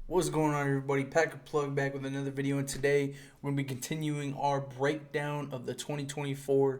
What's going on, everybody? Packer Plug back with another video, and today we're going to be continuing our breakdown of the 2024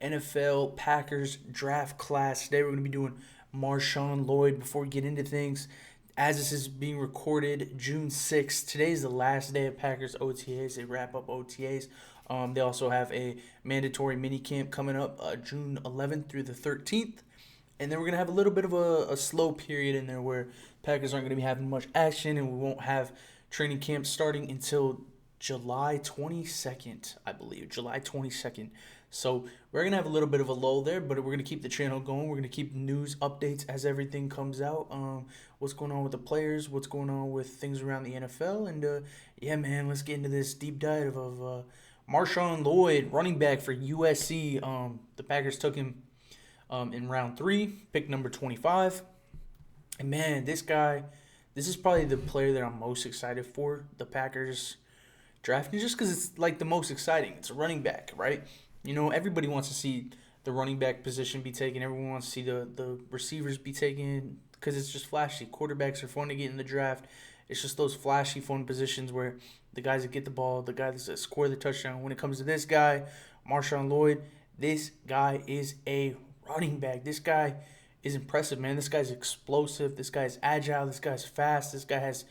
NFL Packers draft class. Today we're going to be doing Marshawn, Lloyd. Before we get into things, as this is being recorded June 6th, today is the last day of Packers OTAs. They wrap up OTAs. They also have a mandatory mini camp coming up June 11th through the 13th. And then we're going to have a little bit of a slow period in there where Packers aren't going to be having much action, and we won't have training camp starting until July 22nd, I believe. July 22nd. So we're going to have a little bit of a lull there, but we're going to keep the channel going. We're going to keep news updates as everything comes out. What's going on with the players, what's going on with things around the NFL. And yeah, man, let's get into this deep dive of Marshawn Lloyd, running back for USC. The Packers took him in round 3, pick number 25. And man, this is probably the player that I'm most excited for the Packers drafting, just because it's like the most exciting. It's a running back, right? You know, everybody wants to see the running back position be taken. Everyone wants to see the receivers be taken because it's just flashy. Quarterbacks are fun to get in the draft. It's just those flashy, fun positions where the guys that get the ball, the guys that score the touchdown. When it comes to this guy, Marshawn Lloyd, this guy is a running back. This guy is impressive, man. This guy's explosive. This guy's agile. This guy's fast. This guy has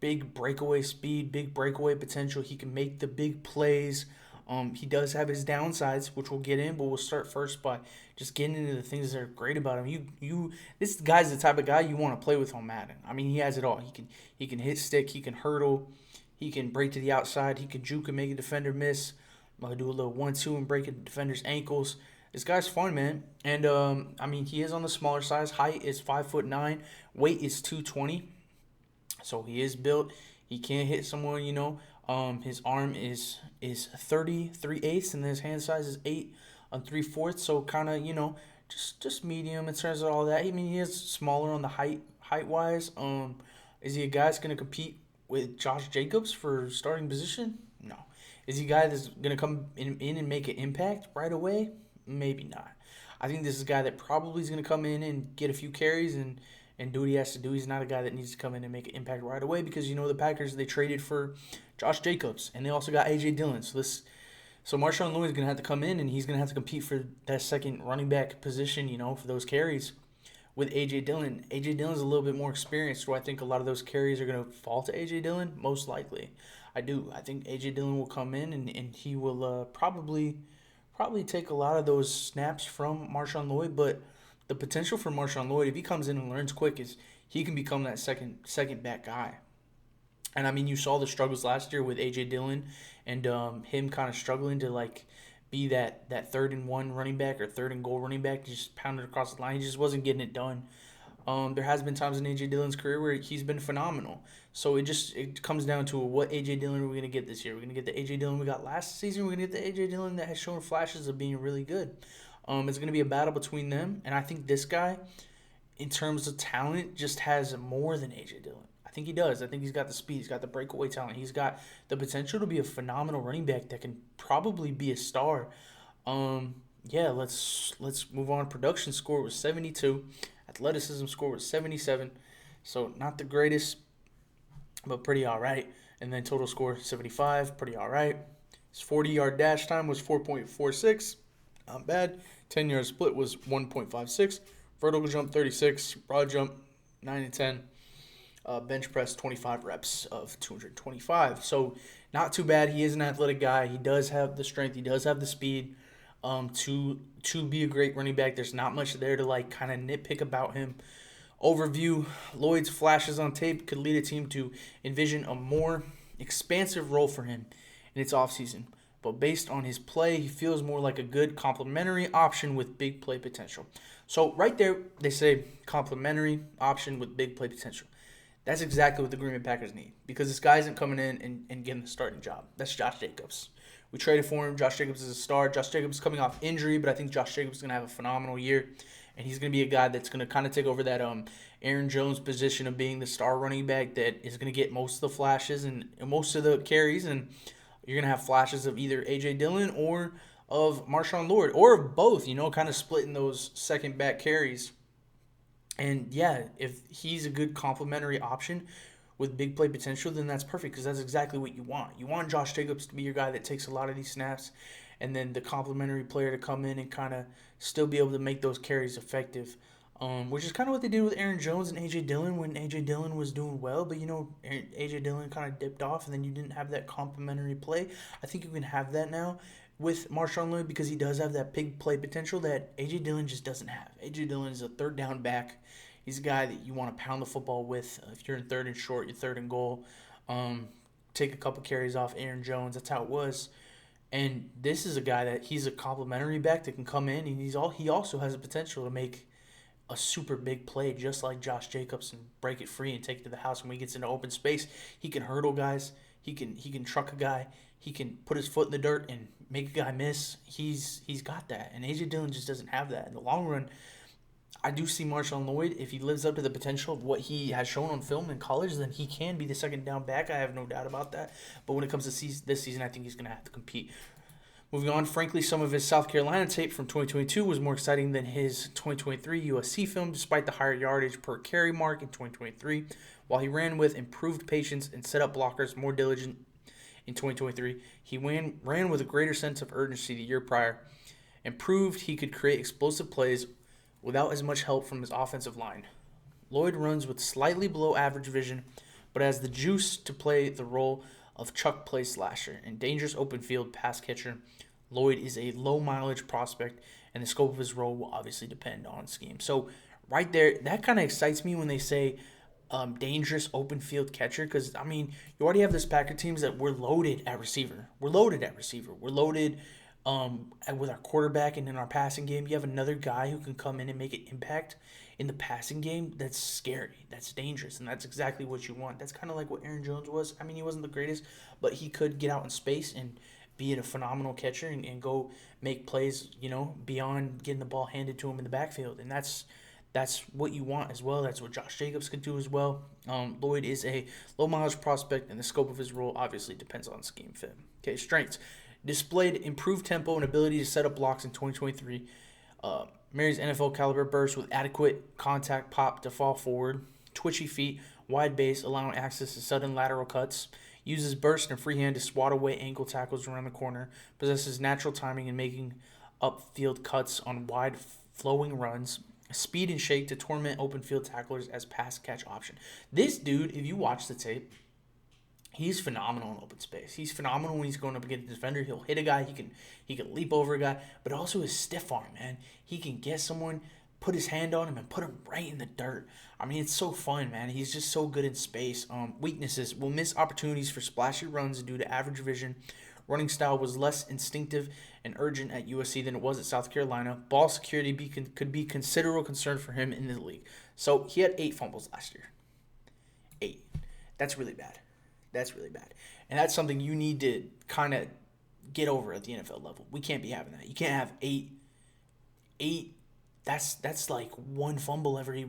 big breakaway speed, big breakaway potential. He can make the big plays. He does have his downsides, which we'll get in, but we'll start first by just getting into the things that are great about him. This guy's the type of guy you want to play with on Madden. I mean, he has it all. He can hit stick. He can hurdle. He can break to the outside. He can juke and make a defender miss. Do a little 1-2 and break a defender's ankles. This guy's fun, man. And I mean, he is on the smaller size. Height is 5'9". Weight is 220. So he is built. He can hit someone, you know. His arm is 33/8, and his hand size is 8 3/4. So kind of, you know, just medium in terms of all that. I mean, he is smaller on the height wise. Is he a guy that's gonna compete with Josh Jacobs for starting position? No. Is he a guy that's gonna come in and make an impact right away? Maybe not. I think this is a guy that probably is going to come in and get a few carries and do what he has to do. He's not a guy that needs to come in and make an impact right away because, you know, the Packers, they traded for Josh Jacobs, and they also got A.J. Dillon. So Marshawn Lloyd is going to have to come in, and he's going to have to compete for that second running back position, you know, for those carries with A.J. Dillon. A.J. Dillon's a little bit more experienced, so I think a lot of those carries are going to fall to A.J. Dillon, most likely. I do. I think A.J. Dillon will come in, and he will probably take a lot of those snaps from Marshawn Lloyd, but the potential for Marshawn Lloyd, if he comes in and learns quick, is he can become that second back guy. And I mean, you saw the struggles last year with AJ Dillon and him kind of struggling to like be that 3rd-and-1 running back or 3rd-and-goal running back, just pounded across the line. He just wasn't getting it done. There has been times in AJ Dillon's career where he's been phenomenal. So it comes down to what AJ Dillon are we gonna get this year? We're gonna get the AJ Dillon we got last season. We're gonna get the AJ Dillon that has shown flashes of being really good. It's gonna be a battle between them, and I think this guy, in terms of talent, just has more than AJ Dillon. I think he does. I think he's got the speed. He's got the breakaway talent. He's got the potential to be a phenomenal running back that can probably be a star. Yeah, let's move on. Production score was 72. Athleticism score was 77. So not the greatest, but pretty all right. And then total score 75, pretty all right. His 40-yard dash time was 4.46, not bad. 10-yard split was 1.56. Vertical jump 36, broad jump 9 and 10. Bench press 25 reps of 225. So not too bad. He is an athletic guy. He does have the strength. He does have the speed to be a great running back. There's not much there to like kind of nitpick about him. Overview: Lloyd's flashes on tape could lead a team to envision a more expansive role for him in its offseason. But based on his play, he feels more like a good complementary option with big play potential. So right there, they say complementary option with big play potential. That's exactly what the Green Bay Packers need because this guy isn't coming in and getting the starting job. That's Josh Jacobs. We traded for him. Josh Jacobs is a star. Josh Jacobs is coming off injury, but I think Josh Jacobs is going to have a phenomenal year. And he's going to be a guy that's going to kind of take over that Aaron Jones position of being the star running back that is going to get most of the flashes and most of the carries. And you're going to have flashes of either A.J. Dillon or of Marshawn Lloyd or of both, you know, kind of splitting those second back carries. And yeah, if he's a good complementary option with big play potential, then that's perfect because that's exactly what you want. You want Josh Jacobs to be your guy that takes a lot of these snaps, and then the complementary player to come in and kind of still be able to make those carries effective. Which is kind of what they did with Aaron Jones and A.J. Dillon when A.J. Dillon was doing well, but A.J. Dillon kind of dipped off, and then you didn't have that complementary play. I think you can have that now with Marshawn Lloyd because he does have that big play potential that A.J. Dillon just doesn't have. A.J. Dillon is a third down back. He's a guy that you want to pound the football with. If you're in third and short, you're third and goal. Take a couple carries off Aaron Jones. That's how it was. And this is a guy that he's a complimentary back that can come in, and he also has the potential to make a super big play just like Josh Jacobs and break it free and take it to the house. When he gets into open space, he can hurdle guys. He can truck a guy. He can put his foot in the dirt and make a guy miss. He's got that, and A.J. Dillon just doesn't have that. In the long run, I do see Marshawn Lloyd, if he lives up to the potential of what he has shown on film in college, then he can be the second down back. I have no doubt about that. But when it comes to this season, I think he's going to have to compete. Moving on, frankly, some of his South Carolina tape from 2022 was more exciting than his 2023 USC film, despite the higher yardage per carry mark in 2023. While he ran with improved patience and set up blockers more diligent in 2023, he ran with a greater sense of urgency the year prior and proved he could create explosive plays without as much help from his offensive line. Lloyd runs with slightly below average vision, but has the juice to play the role of chuck play slasher and dangerous open field pass catcher. Lloyd is a low mileage prospect, and the scope of his role will obviously depend on scheme. So right there, that kind of excites me when they say dangerous open field catcher, because I mean you already have this Packer teams that we're loaded at receiver. We're loaded with our quarterback and in our passing game. You have another guy who can come in and make an impact in the passing game. That's scary. That's dangerous, and that's exactly what you want. That's kind of like what Aaron Jones was. I mean, he wasn't the greatest, but he could get out in space and be a phenomenal catcher and go make plays, beyond getting the ball handed to him in the backfield. And that's what you want as well. That's what Josh Jacobs could do as well. Lloyd is a low mileage prospect, and the scope of his role obviously depends on scheme fit. Okay, strengths. Displayed improved tempo and ability to set up blocks in 2023. Marries NFL caliber burst with adequate contact pop to fall forward. Twitchy feet, wide base, allowing access to sudden lateral cuts. Uses burst and freehand to swat away ankle tackles around the corner. Possesses natural timing in making upfield cuts on wide flowing runs. Speed and shake to torment open field tacklers as pass catch option. This dude, if you watch the tape, he's phenomenal in open space. He's phenomenal when he's going up against a defender. He'll hit a guy. He can leap over a guy, but also his stiff arm, man. He can get someone, put his hand on him, and put him right in the dirt. I mean, it's so fun, man. He's just so good in space. Weaknesses. Will miss opportunities for splashy runs due to average vision. Running style was less instinctive and urgent at USC than it was at South Carolina. Ball security could be considerable concern for him in the league. So he had 8 fumbles last year. 8. That's really bad. That's really bad. And that's something you need to kind of get over at the NFL level. We can't be having that. You can't have 8. That's like one fumble every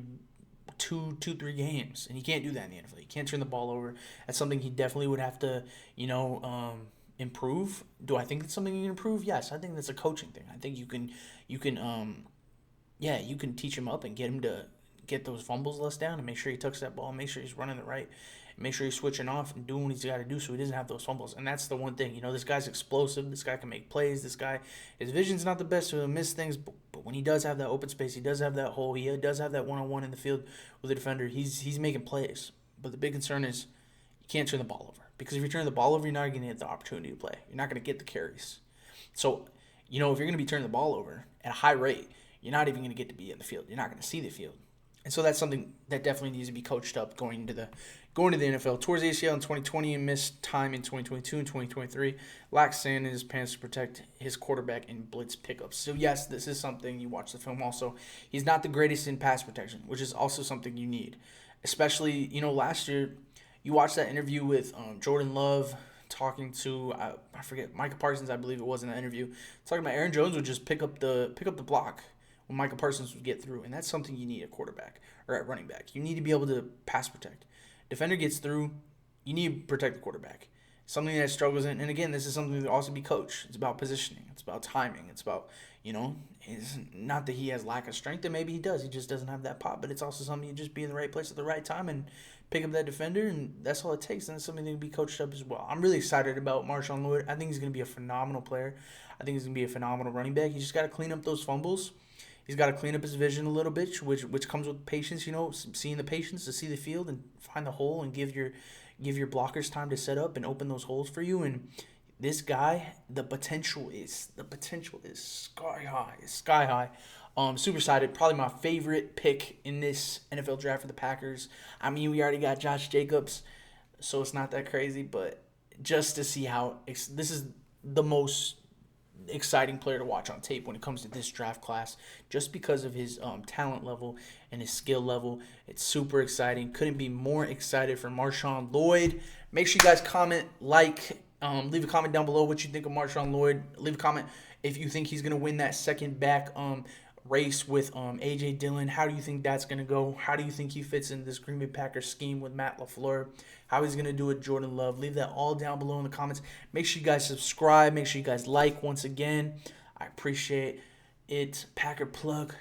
3 games. And you can't do that in the NFL. You can't turn the ball over. That's something he definitely would have to, improve. Do I think it's something you can improve? Yes. I think that's a coaching thing. I think you can teach him up and get him to get those fumbles less down and make sure he tucks that ball, make sure he's running it right, and make sure he's switching off and doing what he's got to do so he doesn't have those fumbles. And that's the one thing. This guy's explosive. This guy can make plays. This guy, his vision's not the best, so he'll miss things. But when he does have that open space, he does have that hole, he does have that one-on-one in the field with the defender, he's making plays. But the big concern is you can't turn the ball over. Because if you turn the ball over, you're not going to get the opportunity to play. You're not going to get the carries. So, if you're going to be turning the ball over at a high rate, you're not even going to get to be in the field. You're not going to see the field. And so that's something that definitely needs to be coached up going into the NFL. Towards the ACL in 2020 and missed time in 2022 and 2023. Lacks sand in his pants to protect his quarterback in blitz pickups. So, yes, this is something you watch the film also. He's not the greatest in pass protection, which is also something you need. Especially, last year, you watched that interview with Jordan Love talking to, I forget, Micah Parsons, I believe it was in that interview, talking about Aaron Jones would just pick up the block when Micah Parsons would get through. And that's something you need at quarterback or at running back. You need to be able to pass protect. Defender gets through, you need to protect the quarterback. something that struggles in. And again, this is something that also be coached. It's about positioning. It's about timing. It's about, it's not that he has lack of strength, and maybe he does. He just doesn't have that pop. But it's also something you just be in the right place at the right time and pick up that defender, and that's all it takes. And it's something that can be coached up as well. I'm really excited about Marshawn Lloyd. I think he's going to be a phenomenal player. I think he's going to be a phenomenal running back. He just got to clean up those fumbles. He's got to clean up his vision a little bit, which comes with patience. Seeing the patience to see the field and find the hole and give your blockers time to set up and open those holes for you. And this guy, the potential is sky high. It's sky high. Super excited. Probably my favorite pick in this NFL draft for the Packers. I mean, we already got Josh Jacobs, so it's not that crazy. But just to see how this is the most exciting player to watch on tape when it comes to this draft class, just because of his talent level and his skill level. It's super exciting. Couldn't be more excited for Marshawn Lloyd. Make sure you guys comment, leave a comment down below what you think of Marshawn Lloyd. Leave a comment if you think he's going to win that second back race with A.J. Dillon. How do you think that's going to go? How do you think he fits in this Green Bay Packers scheme with Matt LaFleur? How he's going to do with Jordan Love? Leave that all down below in the comments. Make sure you guys subscribe. Make sure you guys like once again. I appreciate it. Packer Plug